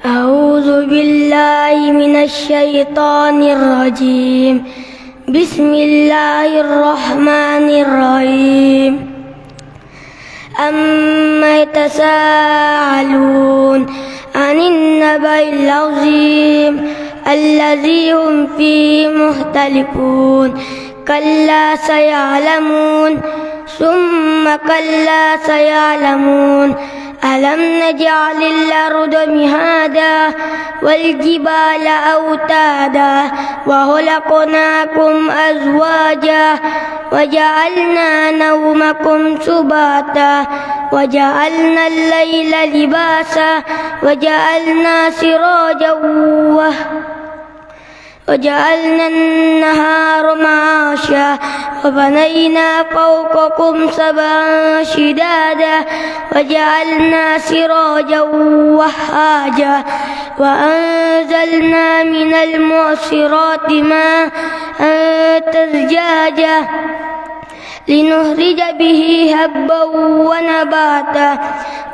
أعوذ بالله من الشيطان الرجيم. بسم الله الرحمن الرحيم. أما يتساءلون عن النبأ العظيم الذي هم فيه مختلفون كلا سيعلمون ثم كلا سيعلمون ألم نجعل الأرض مهادا والجبال أوتادا وخلقناكم أزواجا وجعلنا نومكم سباتا وجعلنا الليل لباسا وجعلنا سراجا وجعلنا النهار معاشا وبنينا فوقكم سبعا شدادا وجعلنا سراجا وهاجا وأنزلنا من المعصرات ماء ثجاجا لنخرج به هبا ونباتا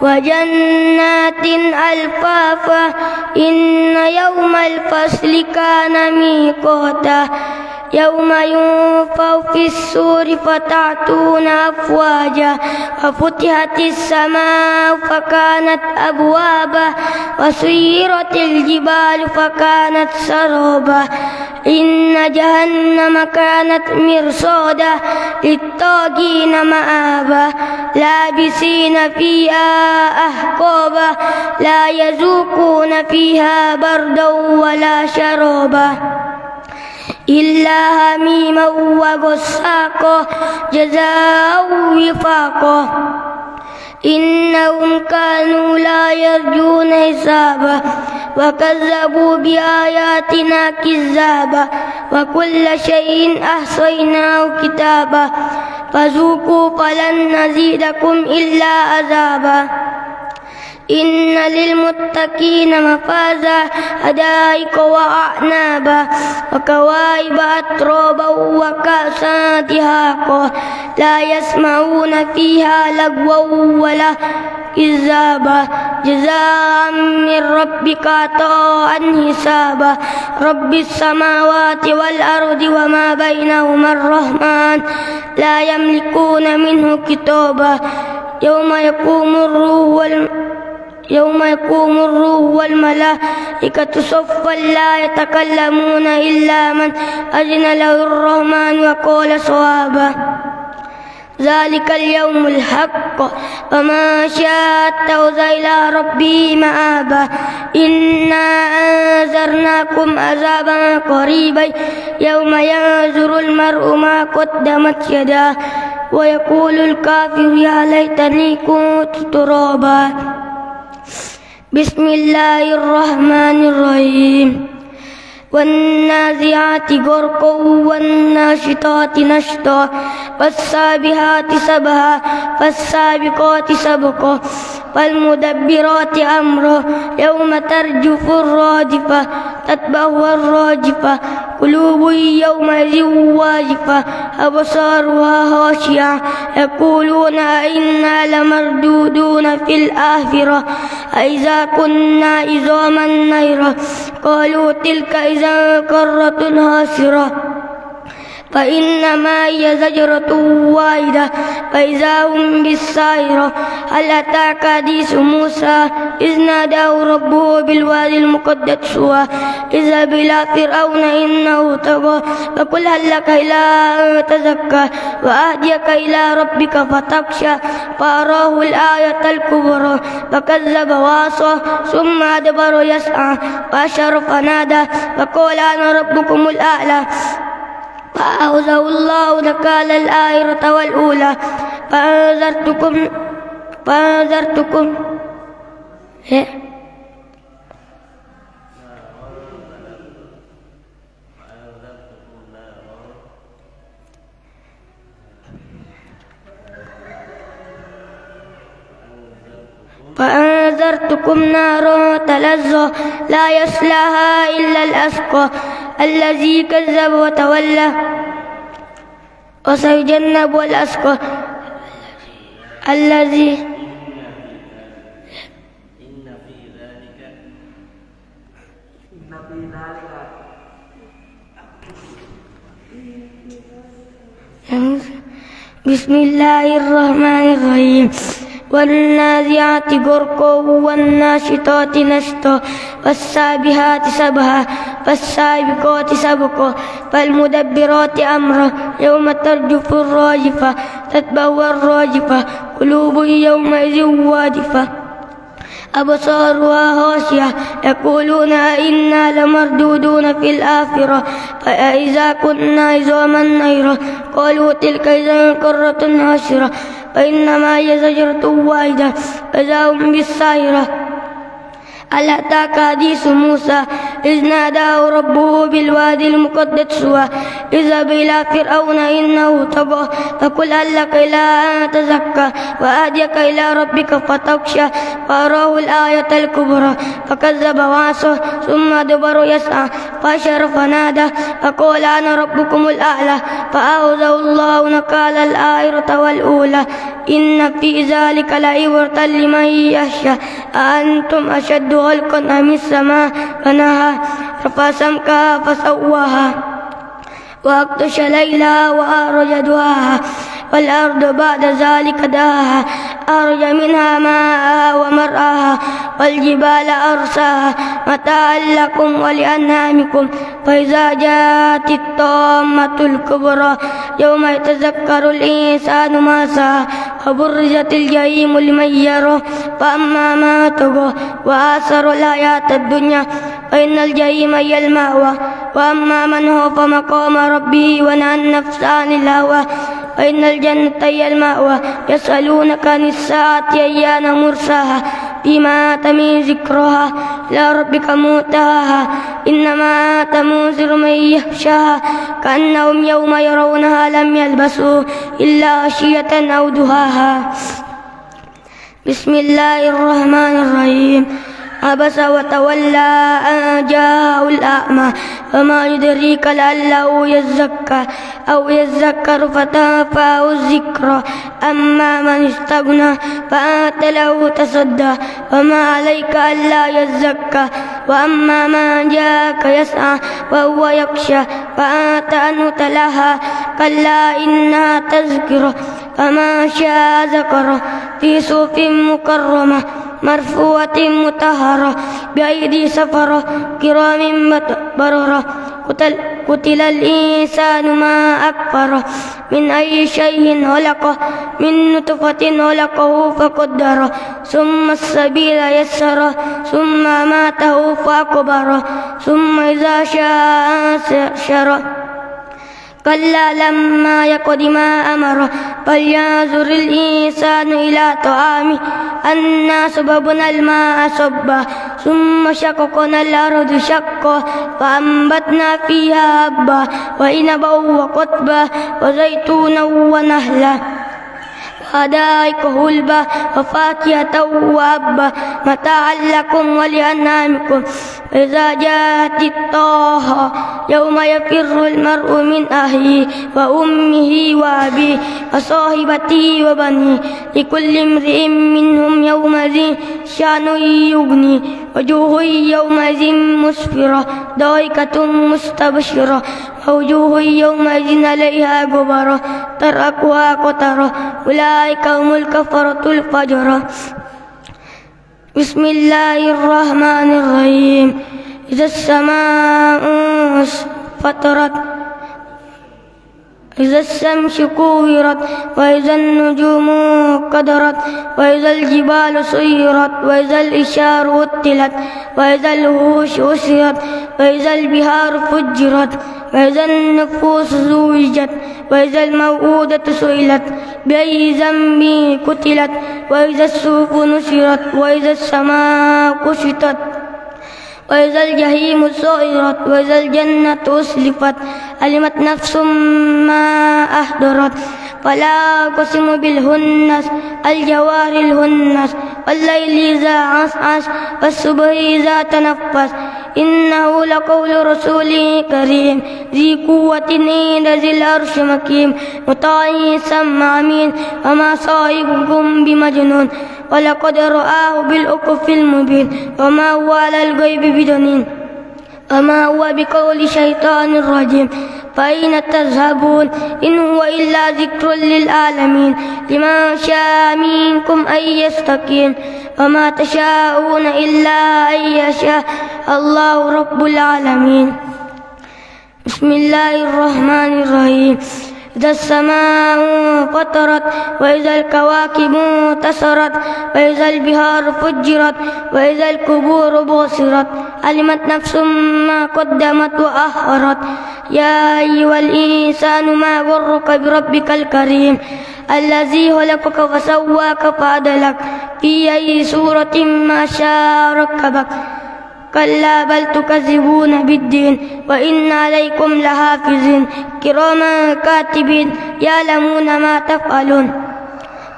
وجنات ألفافا إن يوم الفصل كان ميقاتا يوم ينفخ في الصور فتأتون أفواجا وفتحت السماء فكانت أبوابا وسيرت الجبال فكانت سرابا إن جهنم كانت مرصادا للطاغين مآبا لابسين فيها أحقابا لا يذوقون فيها بردا ولا شرابا إلا هميما وغساقا جزاء وفاقا إنهم كانوا لا يرجون حسابا وكذبوا بآياتنا كذابا وكل شيء أحصيناه كتابا فذوقوا فلن نزيدكم إلا عذابا إن للمتقين مفازا حدائق وأعنابا وكواعب أترابا وكأسا دهاقا لا يسمعون فيها لغوا ولا كذابا جزاء من ربك عطاء حسابا رب السماوات والأرض وما بينهما الرحمن لا يملكون منه كتابا يوم يقوم الروح والملائكة صفا لا يتكلمون إلا من أذن له الرحمن وقال صوابا ذلك اليوم الحق وما شاء اتخذ إلى ربه مآبا إنا أنذرناكم عذابا قريبا يوم ينظر المرء ما قدمت يداه ويقول الكافر يا ليتني كنت ترابا بسم الله الرحمن الرحيم والنازعات غرقا والناشطات نشطا والسابحات سبحا فالسابقات سبقا فالمدبرات أمرا يوم ترجف الراجفة تتبعها الراجفة قلوب يومئذ واجفة أبصارها خاشعة يقولون أئنا لمردودون في الآخرة أئذا كنا عظاما نخرة قالوا تلك إذا كرة خاسرة فإنما هي زجرة واحدة فإذا هم بالساهرة هل أتاك حديث موسى إذ ناداه ربه بالوادي المقدس طوى اذهب إلى فرعون إنه طغى فقل هل لك إلى أن تزكى وأهديك إلى ربك فتخشى فأراه الآية الكبرى فكذب وعصى ثم أدبر يسعى وحشر فنادى فقال أنا ربكم الأعلى فأخذه الله نكال الآخرة والأولى فأنذرتكم فأنذرتكم نارا تلظى لا يصلاها إلا الأشقى الذي كذب وتولى وسيجنب الأشقى الذي بسم الله الرحمن الرحيم والنازعات غرقا والناشطات نشطا والسابحات سبحا فالسابقات سبقا فالمدبرات أمرا يوم ترجف الراجفة تتبوى الراجفة قلوب يومئذ واجفة أبصارها خاشعة يقولون إنا لمردودون في الآخرة فإذا كنا عظاما نخرة قالوا تلك إذا كرة خاسرة فإنما هي زجرة واحدة فإذا هم بالساهرة هل أتاك حديث موسى إذ ناداه ربه بالوادي المقدس طوى اذهب إلى فرعون إنه طغى فقل هل لك إلى أن تزكى وأهديك إلى ربك فتخشى فأراه الآية الكبرى فكذب وعصى ثم أدبر يسعى فحشر فنادى فقال أنا ربكم الأعلى فأخذه الله نكال الآخرة والأولى إن في ذلك لعبرة لمن يخشى أأنتم أشد خلقا أم السماء بناها رفع سمكها فسواها وأغطش ليلها وأخرج ضحاها والأرض بعد ذلك داها أخرج منها ماءها ومرعاها والجبال أرساها متاعا لكم ولأنعامكم فإذا جاءت الطامة الكبرى يوم يتذكر الإنسان ما سعى وبرزت الجحيم لمن يرى فأما ما طغى وآثر الحياة الدنيا فإن الجحيم هي المأوى وأما من خاف مقام ربه ونهى النفس عن الهوى فإن الجنة هي المأوى يسألونك عن الساعة أيان مرساها فيما أنت من ذكرها إلى ربك منتهاها إنما أنت منذر من يخشاها كأنهم يوم يرونها لم يلبثوا إلا عشية أو ضحاها بسم الله الرحمن الرحيم عبس وتولى أن جاءه الأعمى وما يدريك لعله يزكى أو يذكر فتنفعه الذكرى أما من استغنى فأنت له تصدى وما عليك ألا يزكى وأما من جاءك يسعى وهو يخشى فأنت عنه تلهى كلا إنها تذكرة فمن شاء ذكره في صحف مكرمة مرفوعة مطهرة بأيدي سفرة كرام بررة قتل الإنسان ما أكفره من أي شيء خلقه من نطفة خلقه فقدره ثم السبيل يسره ثم أماته فأقبره ثم إذا شاء أنشره كلا لما يقض ما أمره فلينظر الإنسان إلى طعامه أنا صببنا الماء صبا ثم شققنا الأرض شقا فأنبتنا فيها حبا وعنبا وقضبا وزيتونا ونخلا وحدائق غلبا وفاكهة وأبا متاعا لكم ولأنعامكم إذا جاءت الطاقة يوم يفر المرء من أخيه وأمه وأبيه وصاحبته وبنيه لكل امرئ منهم يومئذ شأن يغنيه وجوه يومئذ مسفرة ضاحكة مستبشرة ووجوه يومئذ عليها غبرة ترهقها قترة أولئك هم الكفرة الفجرة بسم الله الرحمن الرحيم إذا السماء فطرت إذا الشمس كورت وإذا النجوم قدرت وإذا الجبال سيرت وإذا الإشار أطلت وإذا الوحوش أسرت وإذا البحار فجرت وإذا النفوس زوجت وإذا الموءودة سئلت بأي ذنب قتلت وإذا الصحف نشرت وإذا السماء كشطت وإذا الجحيم سعرت وإذا الجنة أزلفت علمت نفس ما أحضرت فلا أقسم بالخنس الجوار الخنس والليل إذا عسعس والصبح إذا تنفس إنه لقول رسول كريم ذي قوة عند ذي العرش مكين مطاع ثم أمين وما صاحبكم بمجنون ولقد رآه بالأفق المبين وما هو على الغيب بضنين وما هو بقول شيطان رجيم فأين تذهبون إن هو إلا ذكر للعالمين لمن شاء منكم أن يستقيم وما تشاءون إلا أن يشاء الله رب العالمين. بسم الله الرحمن الرحيم. إذا السماء فطرت وإذا الكواكب انتثرت وإذا البحار فجرت وإذا القبور بعثرت علمت نفس ما قدمت وأخرت يا أيها الإنسان ما غرك بربك الكريم الذي خلقك فسواك فعدلك في أي صورة ما شاء ركبك كلا بل تكذبون بالدين وإن عليكم لحافظين كراما كاتبين يعلمون ما تفعلون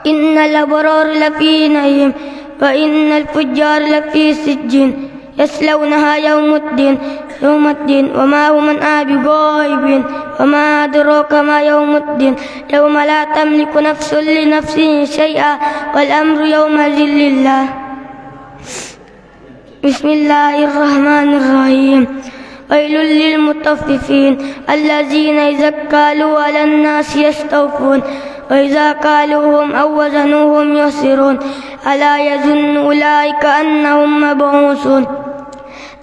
إن الأبرار لفي نعيم وإن الفجار لفي سجين يصلونها يوم الدين وما هم عنها بغائبين وما أدراك ما يوم الدين يوم لا تملك نفس لنفس شيئا والأمر يومئذ لله. بسم الله الرحمن الرحيم. ويل للمطففين الذين إذا كالوا على الناس يستوفون وإذا كالوهم أو وزنوهم يخسرون ألا يظن أولئك أنهم مبعوثون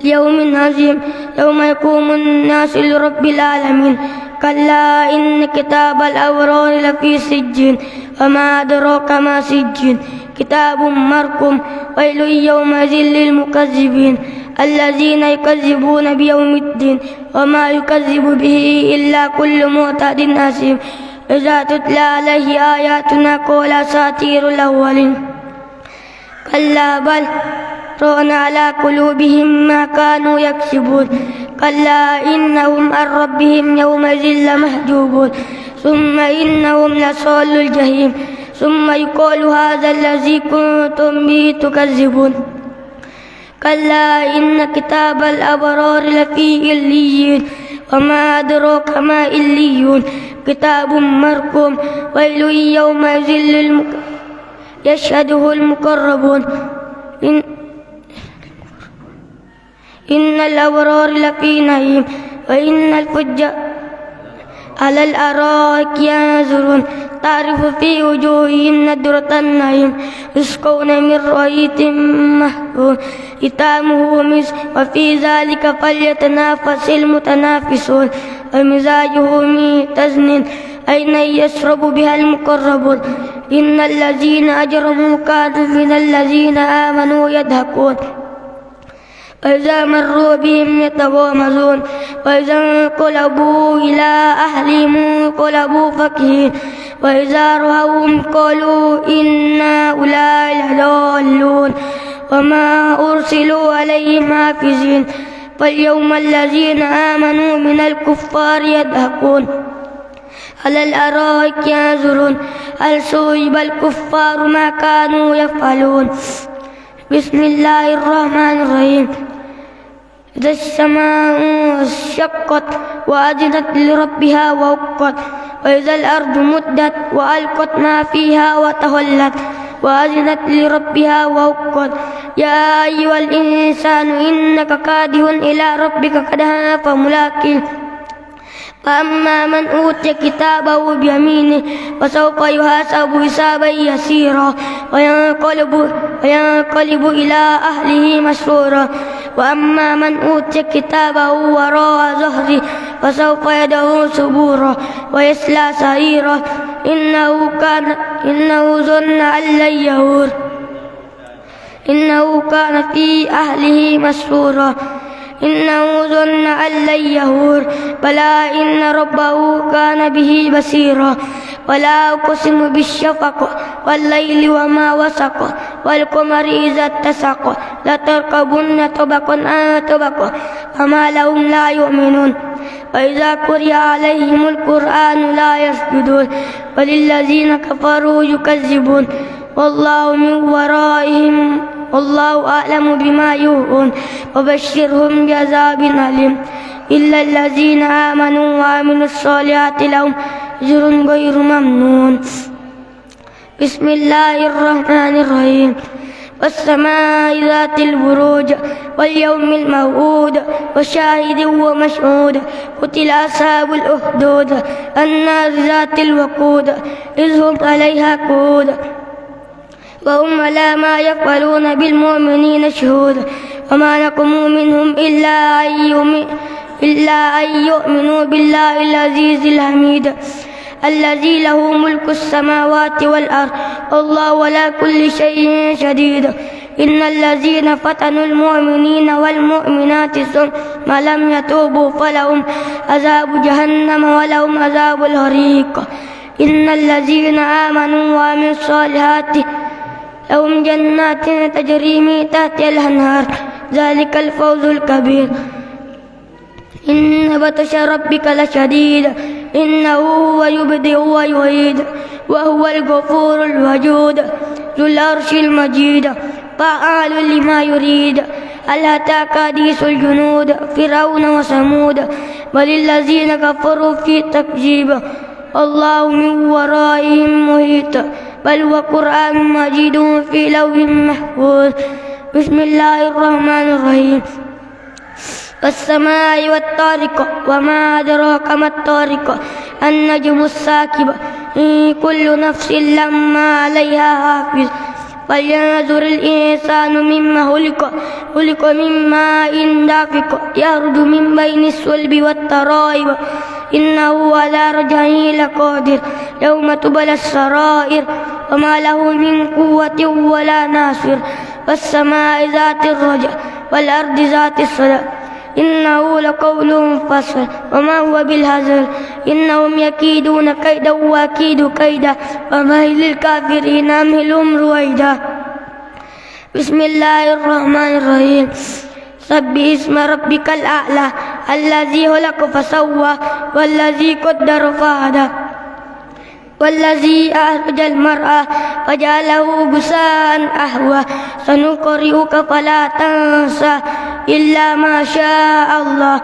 ليوم عظيم يوم يقوم الناس لرب العالمين كلا إن كتاب الأبرار لفي سجين وما أدراك ما سجين كتاب مرقوم ويل يومئذ للمكذبين الذين يكذبون بيوم الدين وما يكذب به إلا كل معتد أثيم إذا تتلى عليه آياتنا قال أساطير الأولين كلا بل ران على قلوبهم ما كانوا يكسبون كلا إنهم عن ربهم يومئذ لمحجوبون ثم إنهم لصال الجحيم ثم يقال هذا الذي كنتم به تكذبون كلا إن كتاب الأبرار لفي إليين وما أدراك ما إليون كتاب مرقوم ويل يومئذ يشهده المقربون إن الأبرار لفي نعيم وإن الفجار على الأرائك ينظرون تعرف في وجوههم نضرة النعيم يسقون من رحيق مختوم ختامه مسك وفي ذلك فليتنافس المتنافسون ومزاجه من تسنيم عينا يشرب بها المقربون إن الذين أجرموا كانوا من الذين آمنوا يضحكون وإذا مروا بهم يتغامزون وإذا انقلبوا إلى أهلهم انقلبوا فكهين وإذا رأوهم قالوا إن هؤلاء لضالون وما أرسلوا عليهم حافظين فاليوم الذين آمنوا من الكفار يضحكون على الأرائك ينظرون هل ثوب الكفار ما كانوا يفعلون. بسم الله الرحمن الرحيم. إذا السماء انشقت وأذنت لربها وحقت وإذا الأرض مدت وألقت ما فيها وتخلت وأذنت لربها وحقت يا أيها الإنسان إنك كادح إلى ربك كدحا فملاقيه فأما من أوتي كتابه بيمينه فسوف يحاسب حسابا يسيرا وينقلب إلى أهله مسرورا وأما من أوتي كتابه وراء ظهره فسوف يدعو ثبورا ويصلى سعيرا إنه ظن أن لن يحور إنه كان في أهله مسرورا إنه ظن أن لن يحور بلى إن ربه كان به بصيرا ولا أقسم بالشفق والليل وما وسق والقمر إذا اتسق لتركبن طبقا عن طبق فما لهم لا يؤمنون وإذا قرئ عليهم القرآن لا يسجدون وللذين كفروا يكذبون والله من ورائهم والله أعلم بما يوعون وبشرهم بعذاب أليم إلا الذين آمنوا وعملوا الصالحات لهم أجر غير ممنون. بسم الله الرحمن الرحيم. والسماء ذات البروج واليوم الموعود وشاهد ومشهود قتل أصحاب الأخدود النار ذات الوقود إذ هم عليها قعود وهم على ما يفعلون بالمؤمنين شهود وما نقموا منهم إلا أن يؤمنوا بالله العزيز الحميد الذي له ملك السماوات والأرض والله على كل شيء شديد. إن الذين فتنوا المؤمنين والمؤمنات ثم لم يتوبوا فلهم عذاب جهنم ولهم عذاب الحريق. إن الذين آمنوا وعملوا الصالحات لهم جنات تجري من تحتها الأنهار ذلك الفوز الكبير. إن بطش ربك لشديد إنه هو يبدئ ويعيد وهو الغفور الودود ذو العرش المجيد فعال لما يريد. هل أتاك حديث الجنود فرعون وثمود بل الذين كفروا في تكذيب الله من ورائهم محيط بل هو قرآن مجيد في لوح محفوظ. بسم الله الرحمن الرحيم. والسماء والطارق وما أدراك ما الطارق النجم الثاقب إن كل نفس لما عليها حافظ. فلينظر الإنسان مما خلق من ماء دافق يخرج من بين الصلب والترائب إنه على رجعه لقادر يوم تبلى السرائر وما له من قوة ولا ناصر. والسماء ذات الرجع والأرض ذات الصدع إنه لقول فصل وما هو بالهزل إنهم يكيدون كيدا وأكيد كيدا ومهل الكافرين أمهلهم رويدا. بسم الله الرحمن الرحيم. سبح اسم ربك الأعلى الذي خلق فسوى والذي قدر فهدى والذي أخرج المرعى فجعله غثاء أحوى سنقرئك فلا تنسى إلا ما شاء الله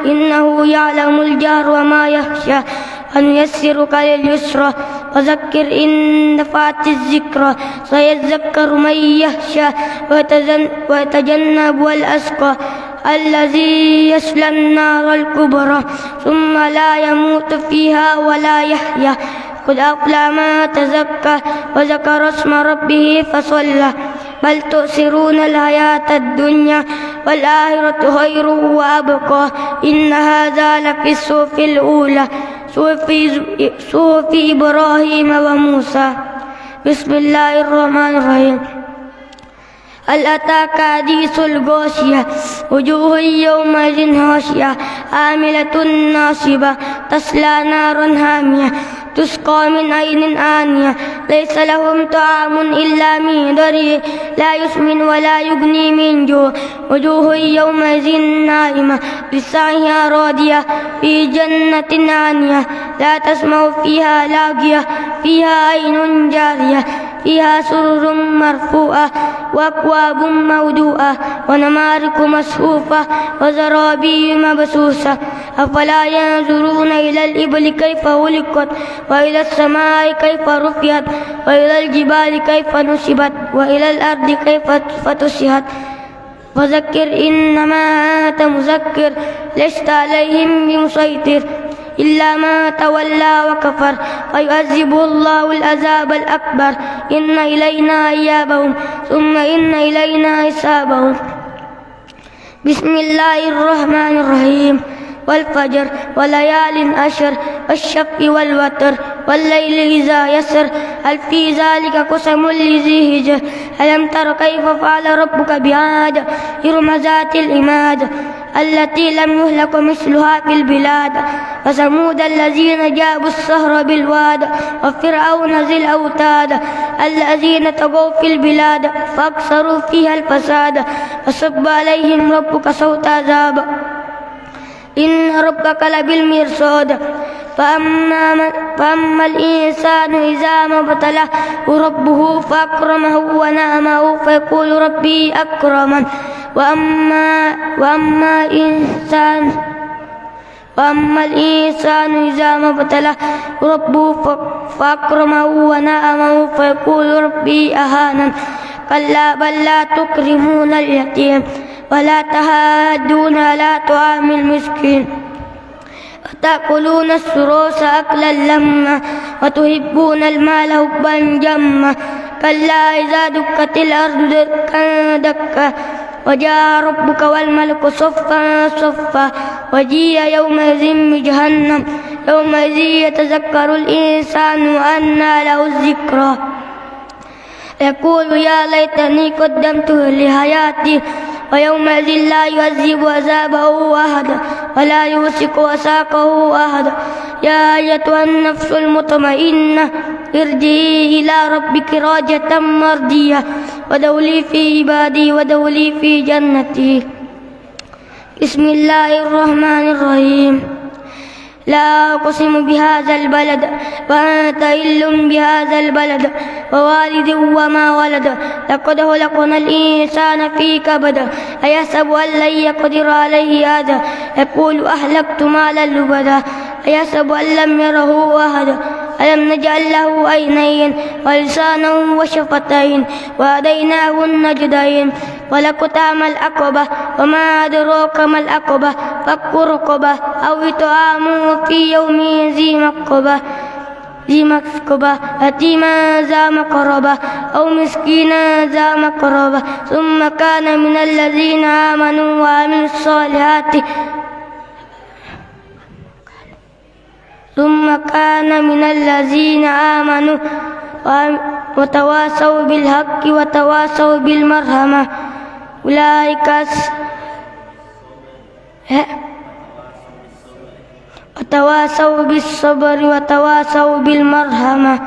إنه يعلم الجهر وما يخشى ونيسرك لليسرى وذكر إن نفعت الذكرى سيذكر من يخشى ويتجنب الأشقى الذي يصلى النار الكبرى ثم لا يموت فيها ولا يحيا قد أفلح من تزكى وذكر اسم ربه فصلى بل تؤثرون الحياة الدنيا والآخرة خير وأبقى إن هذا لفي الصحف الأولى صحف إبراهيم وموسى. بسم الله الرحمن الرحيم. هل أتاك حديث الغاشية وجوه يومئذ خاشعة عاملة ناصبة تصلى نارا حامية تسقى من عين آنية ليس لهم طعام إلا من ضريع لا يسمن ولا يغني من جوع وجوه يومئذ ناعمة لسعيها راضية في جنة عالية لا تسمع فيها لاغية فيها عين جارية فيها سرر مرفوعة وأكواب موضوعة ونمارق مصفوفة وزرابي مبثوثة أفلا ينظرون إلى الإبل كيف خلقت وإلى السماء كيف رفعت وإلى الجبال كيف نصبت وإلى الأرض كيف فتسحت فذكر إنما أنت مذكر لست عليهم بمسيطر إلا ما تولى وكفر فيعذبه الله العذاب الأكبر إن إلينا إيابهم ثم إن إلينا حسابهم. بسم الله الرحمن الرحيم. والفجر وليال عشر والشفع والوتر والليل إذا يسر هل في ذلك قسم لذي هجر ألم تر كيف فعل ربك بعاد إرم ذات العماد التي لم يهلك مثلها في البلاد وثمود الذين جابوا الصخر بالواد وفرعون ذي الأوتاد الذين طغوا في البلاد فأكثروا فيها الفساد فصب عليهم ربك صوت عذاب إن ربك لبالمرصاد فأما الإنسان إذا ما ابتلاه ربه فأكرمه ونعمه فيقول ربي أكرمن وأما الإنسان إذا ما ابتلاه ربه فأكرمه ونعمه فيقول ربي أهانن كلا بل لا تكرمون اليتيم ولا تحاضون على طعام المسكين وتأكلون السروس أكلا لما وتحبون المال حبا جما كلا إذا دكت الأرض دكا دكا وجاء ربك والملك صفا صفا وجيء يومئذ بجهنم يومئذ يتذكر الإنسان وأنى له الذكرى يقول يا ليتني قدمت لحياتي ويومئذ لا يعذب عذابه أحد ولا يوثق وثاقه أحد يا أيتها النفس المطمئنة ارجعي إلى ربك راجعة مرضية ودخلي في عبادي ودخلي في جنتي. بسم الله الرحمن الرحيم. لا أقسم بهذا البلد وأنت حل بهذا البلد ووالد وما ولد لقد خلقنا الإنسان في كبد أيحسب أن لن يقدر عليه أحد يقول أهلكت مالا لبدا أيحسب أن لم يره أحد ألم نجعل له عينين ولسانا وشفتين وهديناه النجدين ولقطعم العقبة وما أدراك ما العقبة فك رقبة أو إطعام في يوم ذي مسقبة يتيما ذا مقربة أو مسكينا ذا مقربة ثم كان من الذين آمنوا وعملوا الصالحات وتواصوا بالحق وتواصوا بالمرحمة وتواصوا بالصبر وتواصوا بالمرحمة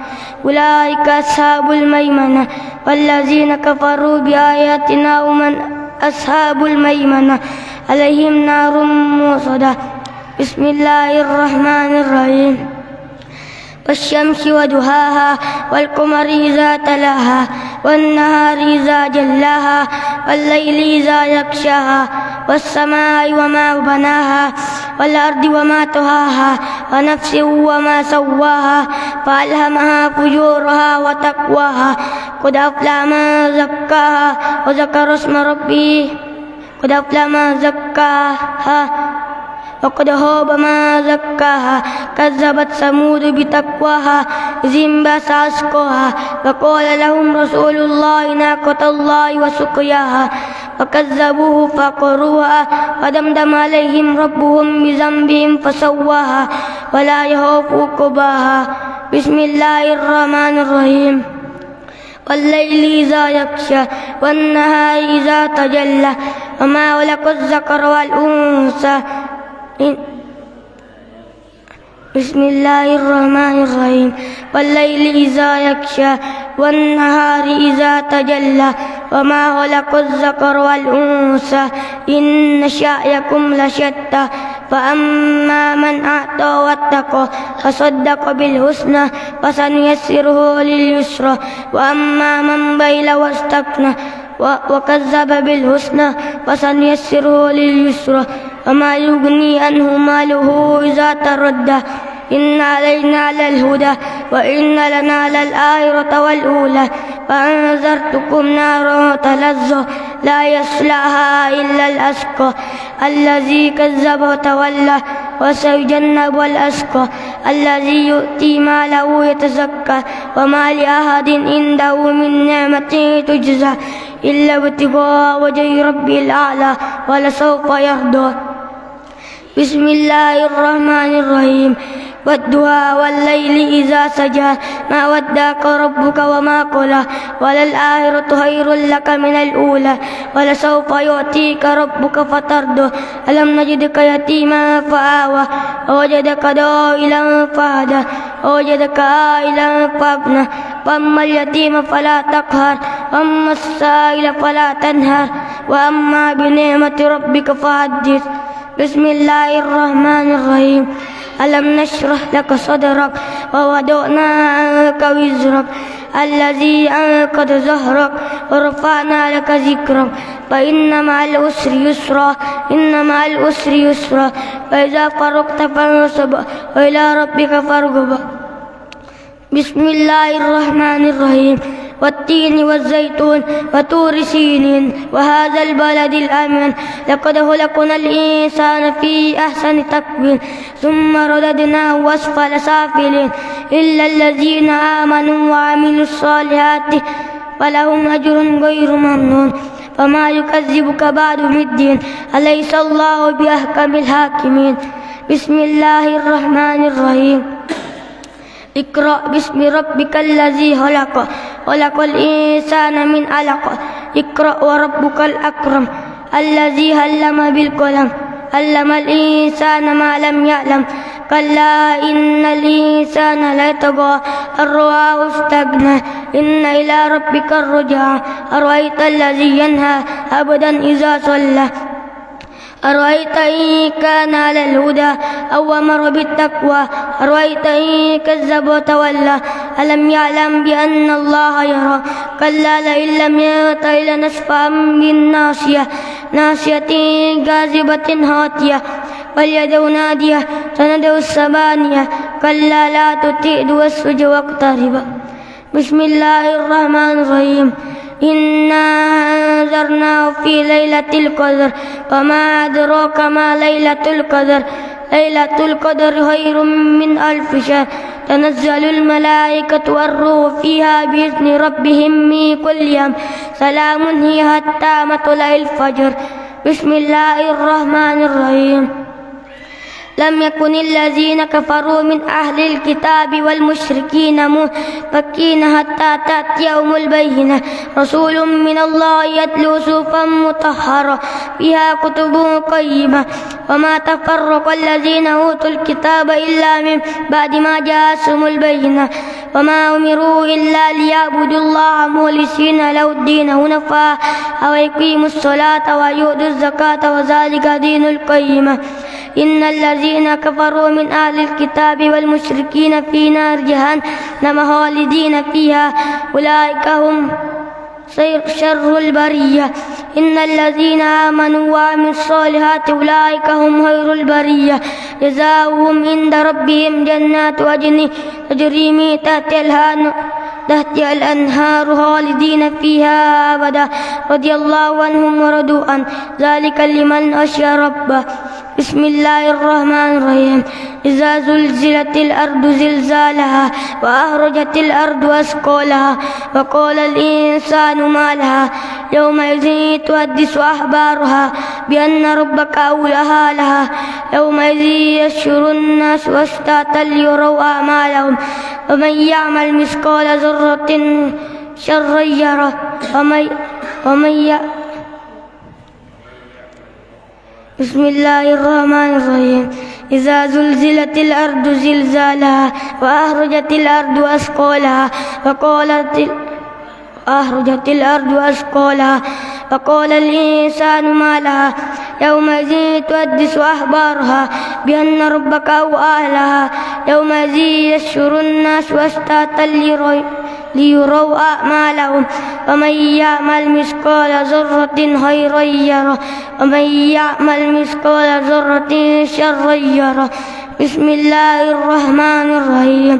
أولئك أصحاب الميمنة والذين كفروا بآياتنا هم أصحاب الميمنة عليهم نار موصدة. بسم الله الرحمن الرحيم. والشمس وضحاها والقمر إذا تلاها والنهار إذا جلاها والليل إذا يغشاها والسماء وما بناها والأرض وما طحاها ونفس وما سواها فألهمها فجورها وتقواها قد أفلح من زكاها وذكر اسم ربه قد أفلح من زكاها وقد خاب ما زكاها كذبت ثمود بتقواها إذ انبعث أشقاها فقال لهم رسول الله ناقة الله وسقياها فكذبوه فعقروها فدمدم عليهم ربهم بذنبهم فسواها ولا يخاف عقباها. بسم الله الرحمن الرحيم. والليل إذا يغشى والنهار إذا تجلى وما خلق الذكر والأنثى. بسم الله الرحمن الرحيم. والليل إذا يغشى والنهار إذا تجلى وما خلق الذكر والأنثى إن سعيكم لشتى فأما من أعطى واتقى وصدق بالحسنى فسنيسره لليسرى وأما من بخل واستغنى وكذب بالحسنى فسنيسره لليسرى وما يغني عنه ماله إذا تردى إن علينا للهدى وإن لنا للآخرة والأولى فأنذرتكم نارا تلظى لا يصلاها إلا الأشقى الذي كذب وتولى وسيجنب الأشقى الذي يؤتي ماله يتزكى وما لأحد عنده من نعمة تجزى إلا ابتغاء وجه ربه الأعلى ولسوف يرضى. بسم الله الرحمن الرحيم. والضحى والليل إذا سجى ما ودعك ربك وما قلى وللآخرة خير لك من الأولى ولسوف يعطيك ربك فترضى ألم نجدك يتيما فآوى ووجدك ضالا فهدى ووجدك عائلا فأغنى فأما اليتيم فلا تقهر وأما السائل فلا تنهر وأما بنعمة ربك فحدث. بسم الله الرحمن الرحيم. ألم نشرح لك صدرك ووضعنا عنك وزرك الذي أنقض ظهرك ورفعنا لك ذكرك فإن مع العسر يسرا إن مع العسر يسرا فإذا فرغت فانصب وإلى ربك فارغب. بسم الله الرحمن الرحيم والتين والزيتون وطور سينين وهذا البلد الآمن لقد خلقنا الإنسان في أحسن تقويم ثم رددناه أسفل سافلين إلا الذين آمنوا وعملوا الصالحات فلهم أجر غير ممنون فما يكذبك بعد بالدين أليس الله بأحكم الحاكمين. بسم الله الرحمن الرحيم اقرأ باسم ربك الذي خلق خلق الإنسان من علق اقرأ وربك الأكرم الذي علم بالقلم علم الإنسان ما لم يعلم كلا إن الإنسان ليطغى أن رآه استغنى إن إلى ربك الرجعى أرأيت الذي ينهى عبدا إذا صلى أرأيت إن كان على الهدى أو أمر بالتقوى أرأيت إن كذب وتولى ألم يعلم بأن الله يرى كلا لئن لم ينته لنسفعا بالناصية ناصية كاذبة هاتية فليدع نادية سندع الثمانية كلا لا تطعه واسجد واقترب. بسم الله الرحمن الرحيم إنا أنذرناه في ليلة القدر وما أدراك ما ليلة القدر ليلة القدر خير من 1000 شهر تنزل الملائكة والروح فيها بإذن ربهم من كل يوم سلام هي حتى مطلع الفجر. بسم الله الرحمن الرحيم لم يكن الذين كفروا من أهل الكتاب والمشركين منفكين حتى تأتيهم البينة رسول من الله يتلو صحفا مطهرة فيها كتب قيمة وما تفرق الذين أوتوا الكتاب إلا من بعد ما جاءتهم البينة وما أمروا إلا ليعبدوا الله مخلصين له الدين حنفاء ويقيموا الصلاة ويؤتوا الزكاة وذلك دين القيمة. إن الذين كفروا من أهل الكتاب والمشركين في نار جهنم خالدين فيها أولئك هم شر البرية. إن الذين آمنوا وعملوا الصالحات أولئك هم خير البرية جزاؤهم عند ربهم جنات عدن تجري من تحتها الأنهار خالدين فيها أبدا رضي الله عنهم ورضوا عنه ذلك لمن خشي ربه. بسم الله الرحمن الرحيم إذا زلزلت الأرض زلزالها وأخرجت الأرض أثقالها وقال الإنسان ما لها يومئذ تحدث أخبارها بأن ربك أولاها لها يومئذ يحشر الناس أشتاتا ليروا أعمالهم ومن يعمل مثقال ذرة شرا يره بسم الله الرحمن الرحيم إذا زلزلت الأرض زلزالها وأخرجت الأرض أثقالها وقال الإنسان ما لها يومئذ تحدث أخبارها بأن ربك أوحى لها يومئذ يحشر الناس أشتاتا ليروا أعمالهم ومن يعمل مثقال ذرة خيرا يره ومن يعمل مثقال ذرة شرا يره. بسم الله الرحمن الرحيم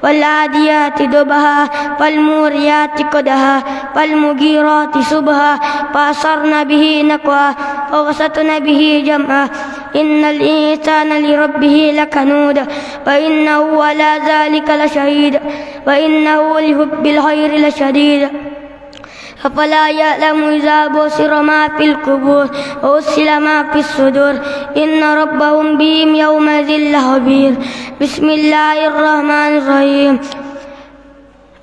والعاديات ضبها فالموريات قدها فالمغيرات صبها فأثرن به نقعا فوسطن به جمعا إن الإنسان لربه لكنود وإنه على ذلك لشهيد وإنه لحب الخير لشديد أفلا يعلم إذا بصر ما في القبور وحصل ما في الصدور إن ربهم بهم يومئذ لخبير. بسم الله الرحمن الرحيم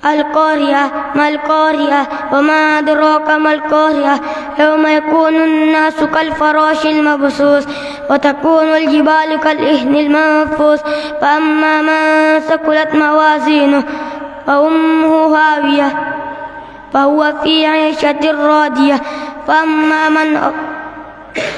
القارعة ما القارعة وما أدراك ما القارعة يوم يكون الناس كالفراش المبثوث وتكون الجبال كالعهن المنفوش فأما من ثقلت موازينه فأمه هاوية فهو في عيشة راضية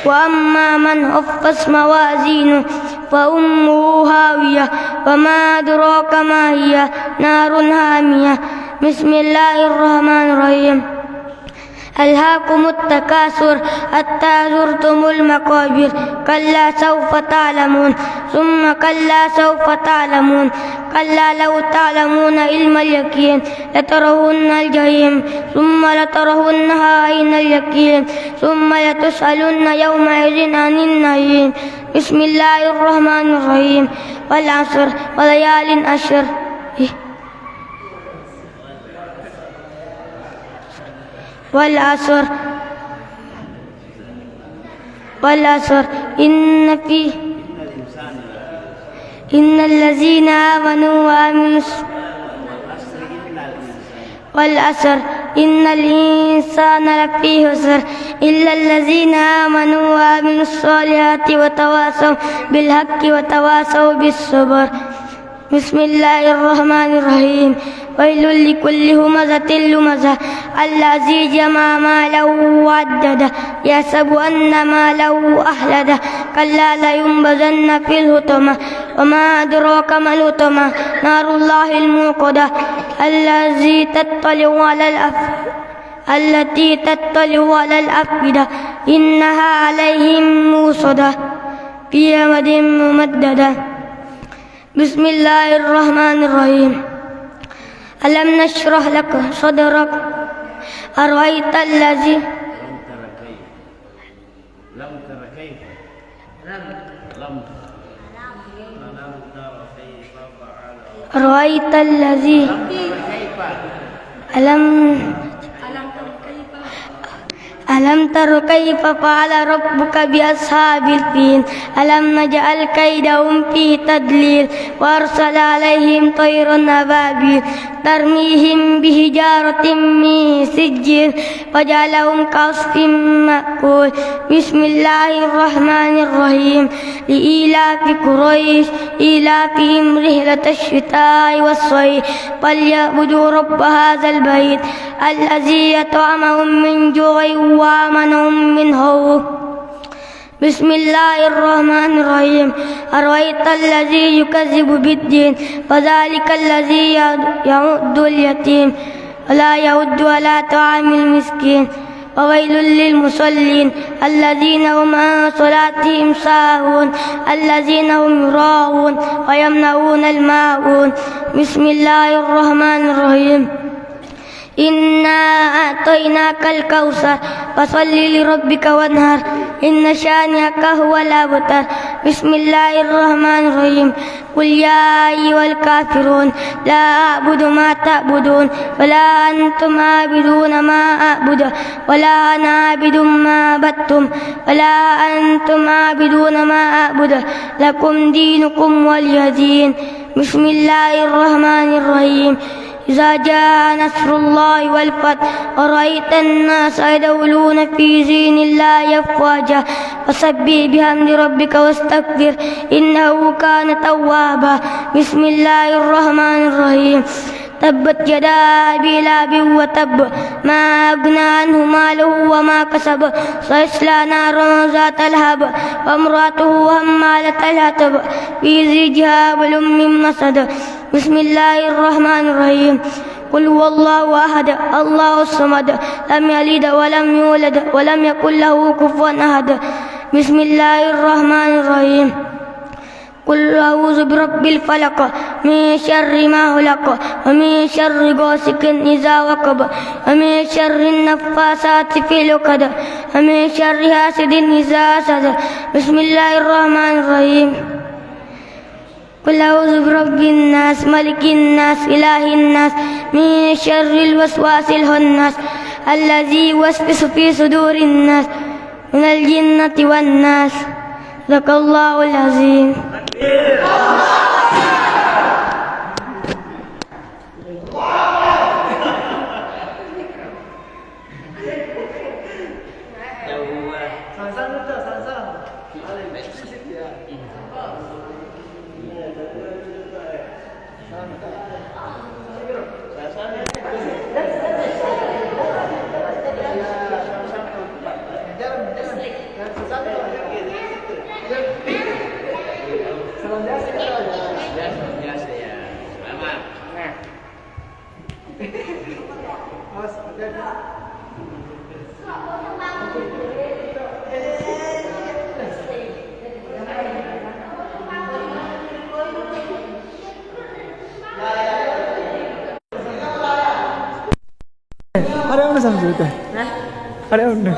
وأما من خفت موازينه وأمه هاوية وما أدراك ما هي نار هامية. بسم الله الرحمن الرحيم. ألهاكم التكاثر حتى زرتم المقابر كلا سوف تعلمون ثم كلا سوف تعلمون كلا لو تعلمون علم اليقين لترون الجحيم ثم لترونها عين اليقين ثم لتسألن يومئذ عن النعيم. بسم الله الرحمن الرحيم. والعصر وليال عشر والعصر إن الذين آمنوا وعملوا والعصر إن الإنسان لفي خسر إلا الذين آمنوا وعملوا الصالحات وتواصوا بالحق وتواصوا بالصبر. بسم الله الرحمن الرحيم. ويل لكل همزة لمزة الذي جمع ماله وعدده يحسب أن ماله أخلده كلا لينبذن في الحطمة وما أدراك ما الحطمة نار الله الموقدة التي تطلع على الأفئدة إنها عليهم موصدة في أمد ممددة. بسم الله الرحمن الرحيم. ألم نشرح لك صدرك أرأيت الذي أرأيت الذي ألم تر كيف فعل ربك بأصحاب الفيل ألم نجعل كيدهم في تضليل وأرسل عليهم طيرا أبابيل ترميهم بحجارة من سجيل وجعلهم كعصف مأكول. بسم الله الرحمن الرحيم. لإيلاف قريش إيلافهم رحلة الشتاء والصيف فليعبدوا رب هذا البيت الذي يطعمهم من جوع وآمنهم من خوف. بسم الله الرحمن الرحيم. أرأيت الذي يكذب بالدين فذلك الذي يعد اليتيم ولا يعد على طعام المسكين. وويل للمصلين الذين هم عن صلاتهم ساهون الذين هم يراءون ويمنعون الماعون. بسم الله الرحمن الرحيم. إنا أعطيناك الكوثر فصل لربك وانهر إن شانئك هو الأبتر. بسم الله الرحمن الرحيم. قل يا أيها الكافرون لا أعبد ما تعبدون ولا أنتم عابدون ما أعبد ولا أنا عابد ما عبدتم ولا أنتم عابدون ما أعبد لكم دينكم ولي دين. بسم الله الرحمن الرحيم. إذا جاء نصر الله والفتح ورأيت الناس يدخلون في دين الله أفواجا فسبح بحمد ربك واستغفر إنه كان توابا. بسم الله الرحمن الرحيم. تبت يدا أبي لهب وتب ما أغنى عنه ماله وما كسب سيصلى نارا ذات لهب وامرأته حمالة الحطب في زيجها حبل من مسد. بسم الله الرحمن الرحيم. قل هو الله أحد الله الصمد لم يلد ولم يولد ولم يكن له كفوا أحد. بسم الله الرحمن الرحيم. قل أعوذ برب الفلق من شر ما خلق ومن شر غاسق إذا وقب ومن شر النفاثات في العقد ومن شر حاسد إذا حسد. بسم الله الرحمن الرحيم. قل أعوذ برب الناس ملك الناس إله الناس من شر الوسواس الخناس الذي يوسوس في صدور الناس من الجنة والناس. صدق الله العظيم. ആരെയാണ് സംശയത്തെ Hah? ആരെയാണ്